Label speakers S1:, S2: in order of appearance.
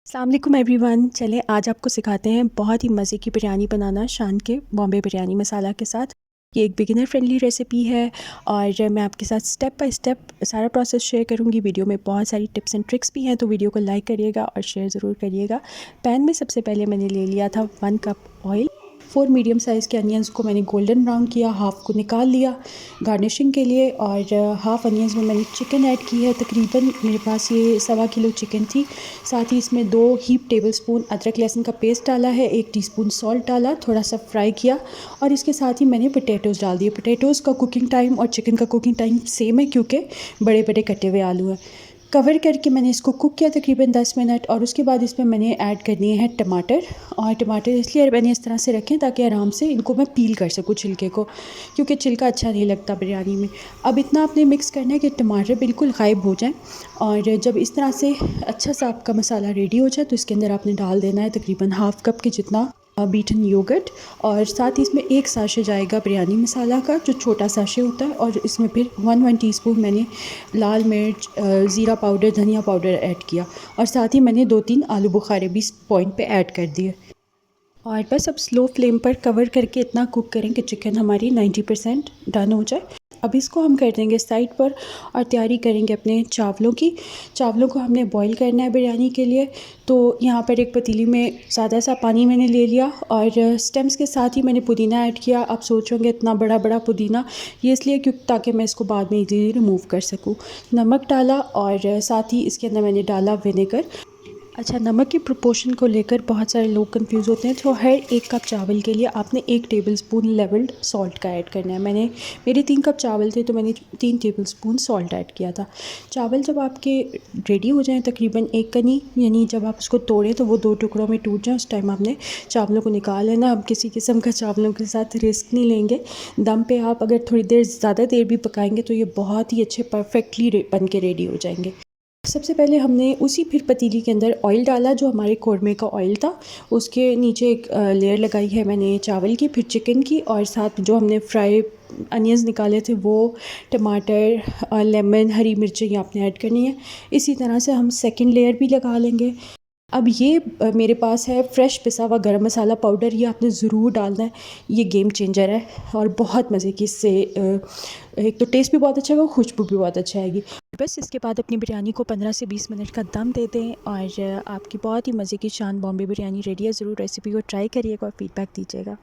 S1: अस्सलाम वालेकुम एवरीवन। चलें आज आपको सिखाते हैं बहुत ही मज़े की बिरयानी बनाना शान के बॉम्बे बिरयानी मसाला के साथ। ये एक बिगिनर फ्रेंडली रेसिपी है और मैं आपके साथ स्टेप बाय स्टेप सारा प्रोसेस शेयर करूँगी। वीडियो में बहुत सारी टिप्स एंड ट्रिक्स भी हैं, तो वीडियो को लाइक करिएगा और शेयर ज़रूर करिएगा। पैन में सबसे पहले मैंने ले लिया था 1 कप ऑयल। 4 मीडियम साइज़ के अनियंस को मैंने गोल्डन ब्राउन किया, हाफ़ को निकाल लिया गार्निशिंग के लिए। और हाफ़ अनियंस में मैंने चिकन ऐड की है। तकरीबन मेरे पास ये 1.25 किलो चिकन थी। साथ ही इसमें 2 हीप टेबल स्पून अदरक लहसुन का पेस्ट डाला है, 1 टीस्पून सॉल्ट डाला, थोड़ा सा फ्राई किया और इसके साथ ही मैंने पोटैटोज़ डाल दिए। पोटैटोज़ का कुकिंग टाइम और चिकन का कुकिंग टाइम सेम है क्योंकि बड़े बड़े कटे हुए आलू हैं। कवर करके मैंने इसको कुक किया तकरीबन 10 मिनट और उसके बाद इसमें मैंने ऐड कर दिए हैं टमाटर। और टमाटर इसलिए मैंने इस तरह से रखे ताकि आराम से इनको मैं पील कर सकूँ छिलके को, क्योंकि छिलका अच्छा नहीं लगता बिरयानी में। अब इतना आपने मिक्स करना है कि टमाटर बिल्कुल गायब हो जाए। और जब इस तरह से अच्छा सा आपका मसाला रेडी हो जाए तो इसके अंदर आपने डाल देना है तकरीबन हाफ़ कप के जितना बीटन योगर्ट। और साथ ही इसमें 1 साशे जाएगा बिरयानी मसाला का, जो छोटा साशे होता है। और इसमें फिर 1 टीस्पून मैंने लाल मिर्च, ज़ीरा पाउडर, धनिया पाउडर ऐड किया। और साथ ही मैंने 2-3 आलू बुखारे भी इस पॉइंट पे ऐड कर दिए। और बस अब स्लो फ्लेम पर कवर करके इतना कुक करें कि चिकन हमारी 90% डन हो जाए। अब इसको हम कर देंगे साइड पर और तैयारी करेंगे अपने चावलों की। चावलों को हमने बॉईल करना है बिरयानी के लिए। तो यहाँ पर एक पतीली में सादा सा पानी मैंने ले लिया और स्टेम्स के साथ ही मैंने पुदीना ऐड किया। आप सोचोगे इतना बड़ा बड़ा पुदीना, ये इसलिए क्योंकि ताकि मैं इसको बाद में इजीली रिमूव कर सकूँ। नमक डाला और साथ ही इसके अंदर मैंने डाला विनेगर। अच्छा, नमक की प्रोपोर्शन को लेकर बहुत सारे लोग कंफ्यूज होते हैं। तो हर 1 कप चावल के लिए आपने 1 टेबलस्पून लेवल्ड सॉल्ट का ऐड करना है। मेरे 3 कप चावल थे तो मैंने 3 टेबलस्पून सॉल्ट ऐड किया था। चावल जब आपके रेडी हो जाएं तकरीबन 1 कनी, यानी जब आप उसको तोड़ें तो वो 2 टुकड़ों में टूट जाए, उस टाइम आपने चावलों को निकाल लेना। अब किसी किस्म का चावलों के साथ रिस्क नहीं लेंगे। दम पे आप अगर थोड़ी देर ज़्यादा देर भी पकाएंगे तो ये बहुत ही अच्छे परफेक्टली बन के रेडी हो जाएंगे। सबसे पहले हमने उसी फिर पतीली के अंदर ऑयल डाला जो हमारे कोरमे का ऑयल था। उसके नीचे एक लेयर लगाई है मैंने चावल की, फिर चिकन की, और साथ जो हमने फ्राई अनियंस निकाले थे वो, टमाटर, लेमन, हरी मिर्चें ये आपने ऐड करनी है। इसी तरह से हम सेकंड लेयर भी लगा लेंगे। अब ये मेरे पास है फ्रेश पिसा हुआ गरम मसाला पाउडर, ये आपने ज़रूर डालना है। ये गेम चेंजर है और बहुत मज़े की इससे एक तो टेस्ट भी बहुत अच्छा होगा, खुशबू भी बहुत अच्छा आएगी। बस इसके बाद अपनी बिरयानी को 15 से 20 मिनट का दम दे दें और आपकी बहुत ही मज़े की शान बॉम्बे बिरयानी रेडी है। ज़रूर रेसिपी को ट्राई करिएगा और फीडबैक दीजिएगा।